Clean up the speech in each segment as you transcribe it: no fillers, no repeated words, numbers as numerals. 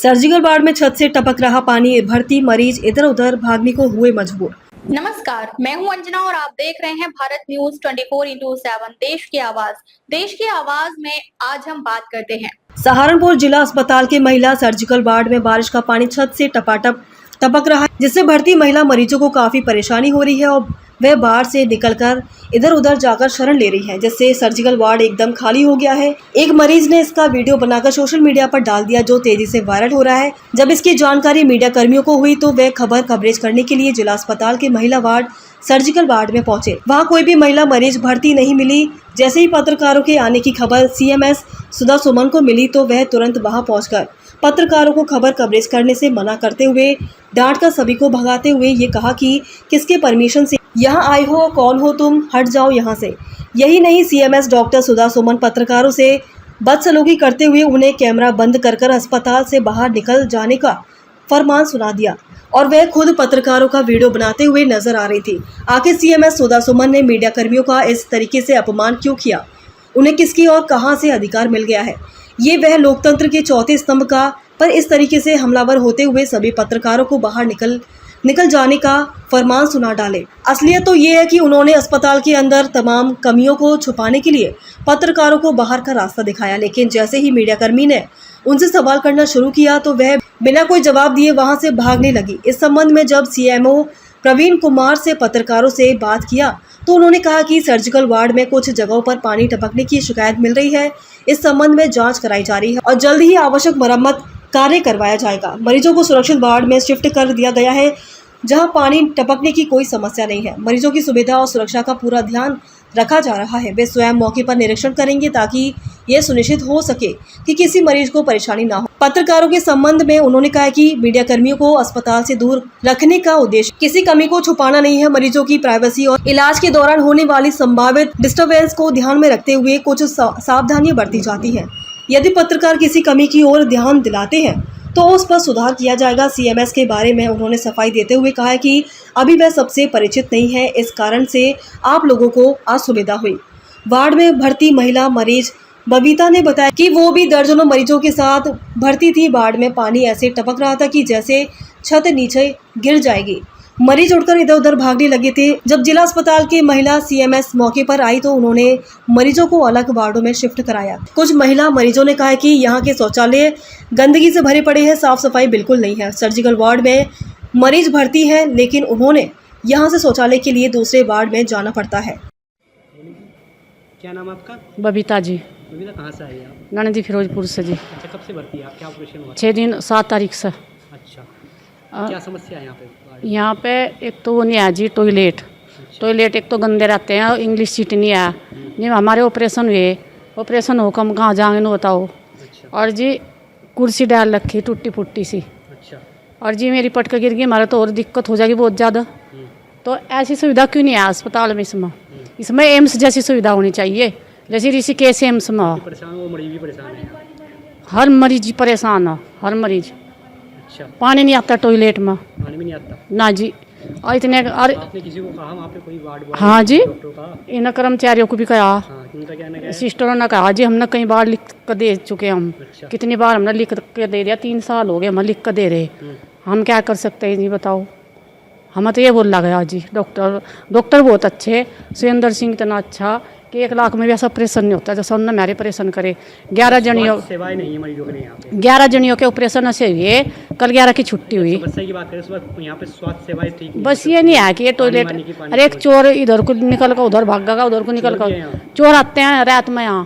Surgical ward में छत से टपक रहा पानी, भर्ती मरीज इधर उधर भागने को हुए मजबूर। नमस्कार, मैं हूं अंजना और आप देख रहे हैं भारत न्यूज 24/7 देश की आवाज में आज हम बात करते हैं। सहारनपुर जिला अस्पताल के महिला सर्जिकल वार्ड में बारिश का पानी छत से टपाटप टपक रहा है, जिससे भर्ती महिला मरीजों को काफी परेशानी हो रही है और वह बाहर से निकलकर इधर उधर जाकर शरण ले रही है, जिससे सर्जिकल वार्ड एकदम खाली हो गया है। एक मरीज ने इसका वीडियो बनाकर सोशल मीडिया पर डाल दिया, जो तेजी से वायरल हो रहा है। जब इसकी जानकारी मीडिया कर्मियों को हुई तो वे खबर कवरेज करने के लिए जिला अस्पताल के महिला वार्ड सर्जिकल वार्ड में पहुंचे। वहां कोई भी महिला मरीज भर्ती नहीं मिली। जैसे ही पत्रकारों के आने की खबर सीएमएस सुधा सुमन को मिली तो वह तुरंत वहां पहुंचकर पत्रकारों को खबर कवरेज करने से मना करते हुए डांट कर सभी को भगाते हुए ये कहा कि किसके परमिशन से यहाँ आए हो, कौन हो तुम, हट जाओ यहाँ से। यही नहीं, सीएमएस डॉक्टर सुधा सुमन पत्रकारों से बदसलूकी करते हुए उन्हें कैमरा बंद कर अस्पताल से बाहर निकल जाने का फरमान सुना दिया और वह खुद पत्रकारों का वीडियो बनाते हुए नजर आ रही थी। आखिर सीएमएस सुधा सुमन ने मीडिया कर्मियों का इस तरीके से अपमान क्यों किया? उन्हें किसकी और कहां से अधिकार मिल गया है? ये वह लोकतंत्र के चौथे स्तंभ का पर इस तरीके से हमलावर होते हुए सभी पत्रकारों को बाहर निकल जाने का फरमान सुना डाले। असलियत तो ये है कि उन्होंने अस्पताल के अंदर तमाम कमियों को छुपाने के लिए पत्रकारों को बाहर का रास्ता दिखाया, लेकिन जैसे ही मीडियाकर्मी ने उनसे सवाल करना शुरू किया तो वह बिना कोई जवाब दिए वहां से भागने लगी। इस संबंध में जब सीएमओ प्रवीण कुमार से पत्रकारों से बात किया तो उन्होंने कहा कि सर्जिकल वार्ड में कुछ जगहों पर पानी टपकने की शिकायत मिल रही है। इस संबंध में जांच कराई जा रही है और जल्द ही आवश्यक मरम्मत कार्य करवाया जाएगा। मरीजों को सुरक्षित वार्ड में शिफ्ट कर दिया गया है, जहां पानी टपकने की कोई समस्या नहीं है। मरीजों की सुविधा और सुरक्षा का पूरा ध्यान रखा जा रहा है। वे स्वयं मौके पर निरीक्षण करेंगे ताकि यह सुनिश्चित हो सके कि किसी मरीज को परेशानी ना हो। पत्रकारों के संबंध में उन्होंने कहा कि मीडिया कर्मियों को अस्पताल से दूर रखने का उद्देश्य किसी कमी को छुपाना नहीं है। मरीजों की प्राइवेसी और इलाज के दौरान होने वाली संभावित डिस्टर्बेंस को ध्यान में रखते हुए कुछ सावधानियां बरती जाती है। यदि पत्रकार किसी कमी की ओर ध्यान दिलाते हैं तो उस पर सुधार किया जाएगा। सीएमएस के बारे में उन्होंने सफाई देते हुए कहा है कि अभी वह सबसे परिचित नहीं है, इस कारण से आप लोगों को असुविधा हुई। वार्ड में भर्ती महिला मरीज बबीता ने बताया कि वो भी दर्जनों मरीजों के साथ भर्ती थी। वार्ड में पानी ऐसे टपक रहा था कि जैसे छत नीचे गिर जाएगी। मरीज उठकर इधर उधर भागने लगे थे। जब जिला अस्पताल के महिला सीएमएस मौके पर आई तो उन्होंने मरीजों को अलग वार्डों में शिफ्ट कराया। कुछ महिला मरीजों ने कहा कि यहाँ के शौचालय गंदगी से भरे पड़े हैं, साफ सफाई बिल्कुल नहीं है। सर्जिकल वार्ड में मरीज भर्ती है, लेकिन उन्होंने यहाँ से शौचालय के लिए दूसरे वार्ड में जाना पड़ता है। क्या नाम है आपका? बबीता जी। बबीता कहाँ से आई आप? ननदी फिरोजपुर से जी। अच्छा, कब से भर्ती है आप? क्या ऑपरेशन हुआ? 6 दिन 7 तारीख से। अच्छा, क्या समस्या है यहाँ पे? यहाँ पे एक तो वो नहीं है जी टॉयलेट। टॉयलेट एक तो गंदे रहते हैं और इंग्लिश सीट नहीं है। नहीं, हमारे ऑपरेशन हुए, ऑपरेशन हो कम कहाँ जाएंगे न बताओ। अच्छा। और जी कुर्सी डाल रखी टूटी फुट्टी सी। अच्छा। और जी मेरी पटका गिर गई, हमारे तो और दिक्कत हो जाएगी बहुत ज़्यादा। तो ऐसी सुविधा क्यों नहीं है अस्पताल में? इसमें एम्स जैसी सुविधा होनी चाहिए, जैसे ऋषिकेश एम्स में। वो मरीज भी परेशान है? हर मरीज परेशान है, हर मरीज। अच्छा। पानी नहीं आता टॉयलेट में। पानी भी नहीं आता ना जी। और इतने और आपने किसी को कहा वहाँ पे कोई वार्ड? हाँ जी, डॉक्टर का? इन कर्मचारियों को भी कहा। हाँ, उनका कहना क्या है? सिस्टरों ने कहा जी, हमने कई बार लिख कर दे चुके हम। अच्छा। कितनी बार हमने लिख कर दे दिया, 3 साल हो गए हम लिख कर दे रहे। हम क्या कर सकते हैं जी बताओ? हमें तो ये बोला गया जी। डॉक्टर बहुत अच्छे, सुरेंद्र सिंह इतना अच्छा कि 1 लाख में भी ऐसा ऑपरेशन नहीं होता जैसा उन्होंने मेरे ऑपरेशन करे। 11 जनियों सेवाएं नहीं है मरीजों के लिए यहाँ पे? 11 जनियों के ऑपरेशन से हुए, कल 11 की छुट्टी हुई। समस्या की बात करें इस वक्त यहाँ पे स्वास्थ्य सेवाएं ठीक नहीं? बस ये नहीं है कि ये टॉयलेट, अरे एक चोर इधर को निकल कर उधर भागेगा, उधर को निकल कर चोर आते हैं रात में यहाँ।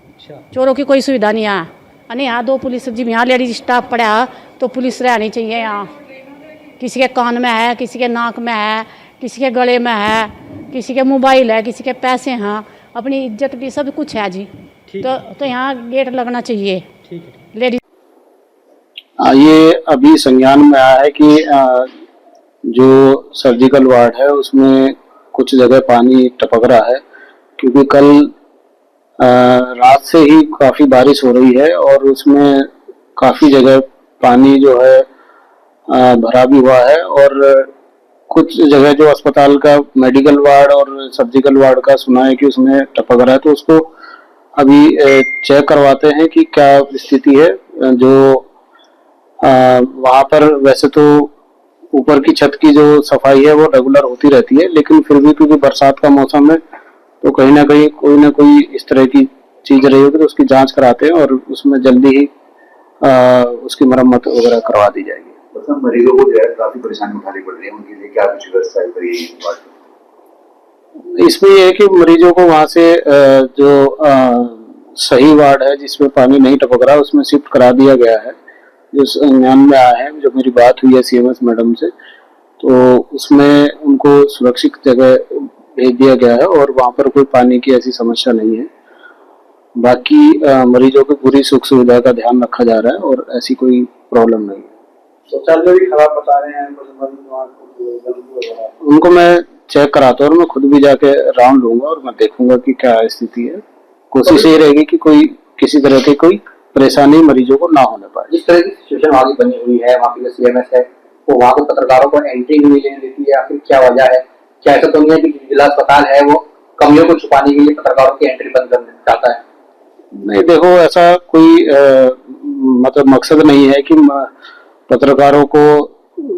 अच्छा। चोरों की कोई सुविधा नहीं है। अरे यहाँ 2 पुलिस जी, यहाँ लेडीज स्टाफ पड़ा तो पुलिस रहनी चाहिए यहाँ। किसी के कान में है, किसी के नाक में है, किसी के गले में है, किसी के मोबाइल है, किसी के पैसे हैं, अपनी इज्जत भी सब कुछ है जी। तो यहाँ गेट लगना चाहिए। ठीक है। लेडीज ये अभी संज्ञान में आया है कि जो सर्जिकल वार्ड है उसमें कुछ जगह पानी टपक रहा है, क्योंकि कल रात से ही काफी बारिश हो रही है और उसमें काफी जगह पानी जो है भरा भी हुआ है। और कुछ जगह जो अस्पताल का मेडिकल वार्ड और सर्जिकल वार्ड का सुना है कि उसमें टपक रहा है, तो उसको अभी चेक करवाते हैं कि क्या स्थिति है। जो वहाँ पर वैसे तो ऊपर की छत की जो सफाई है वो रेगुलर होती रहती है, लेकिन फिर भी क्योंकि बरसात का मौसम है तो कहीं ना कहीं कोई ना कोई इस तरह की चीज रही होगी तो उसकी जांच कराते हैं और उसमें जल्दी ही उसकी मरम्मत वगैरह करवा दी जाएगी। मतलब मरीजों को जो है काफी परेशानी उठानी पड़ रही है, उनके लिए क्या कुछ व्यवस्था करी है? इसमें यह है कि मरीजों को वहां से जो सही वार्ड है जिसमें पानी नहीं टपक रहा उसमें शिफ्ट करा दिया गया है। जो संज्ञान में आया है, जो मेरी बात हुई है सीएमएस मैडम से, तो उसमें उनको सुरक्षित जगह भेज दिया गया है और वहां पर कोई पानी की ऐसी समस्या नहीं है। बाकी मरीजों की पूरी सुख सुविधा का ध्यान रखा जा रहा है और ऐसी कोई प्रॉब्लम नहीं है। शौचालय भी खराब बता रहे हैं, उनको मैं चेक कराता हूँ और मैं खुद भी जाके राउंड लूंगा और मैं देखूंगा कि क्या स्थिति है। कोशिश ये रहेगी कि कोई किसी तरह की कोई परेशानी मरीजों को ना होने पाए। जिस तरह की सिचुएशन वहाँ की बनी हुई है, वहाँ की जो सीएमएस है वो वहाँ के पत्रकारों को एंट्री नहीं लेने देती है, आखिर क्या वजह है? क्या ऐसा तो नहीं है कि जिला अस्पताल है वो कमियों को छुपाने के लिए पत्रकारों की एंट्री बंद करना चाहता है? नहीं, देखो ऐसा कोई मतलब मकसद नहीं है कि पत्रकारों को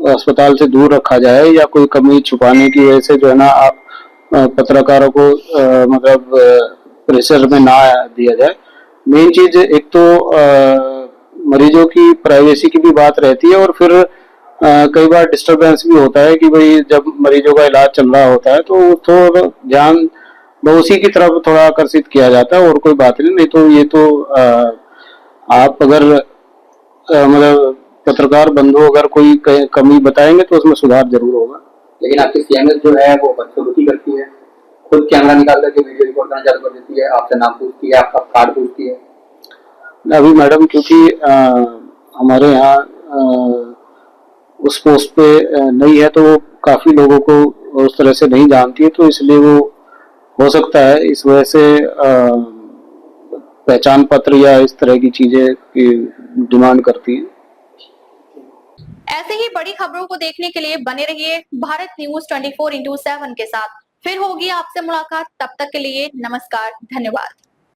अस्पताल से दूर रखा जाए या कोई कमी छुपाने की वजह से जो है ना आप पत्रकारों को मतलब प्रेशर में ना दिया जाए। मेन चीज एक तो मरीजों की प्राइवेसी की भी बात रहती है और फिर कई बार डिस्टरबेंस भी होता है कि भाई जब मरीजों का इलाज चल रहा होता है तो थोड़ा ध्यान उसी की तरफ थोड़ा आकर्षित किया जाता है और कोई बात नहीं। तो ये तो आप अगर मतलब पत्रकार बंधु अगर कोई कमी बताएंगे तो उसमें सुधार जरूर होगा। लेकिन आपकी सीएमएस जो है वो बदसलूकी करती है, खुद कैमरा निकाल करके वीडियो रिकॉर्ड करना चालू कर देती है, आपसे नाम पूछती है, आपका कार्ड पूछती है। अभी मैडम क्योंकि हमारे यहाँ उस पोस्ट पे नहीं है तो वो काफी लोगों को उस तरह से नहीं जानती है, तो इसलिए वो हो सकता है इस वजह से पहचान पत्र या इस तरह की चीजें की डिमांड करती है। ऐसे ही बड़ी खबरों को देखने के लिए बने रहिए भारत न्यूज 24/7 के साथ। फिर होगी आपसे मुलाकात, तब तक के लिए नमस्कार, धन्यवाद।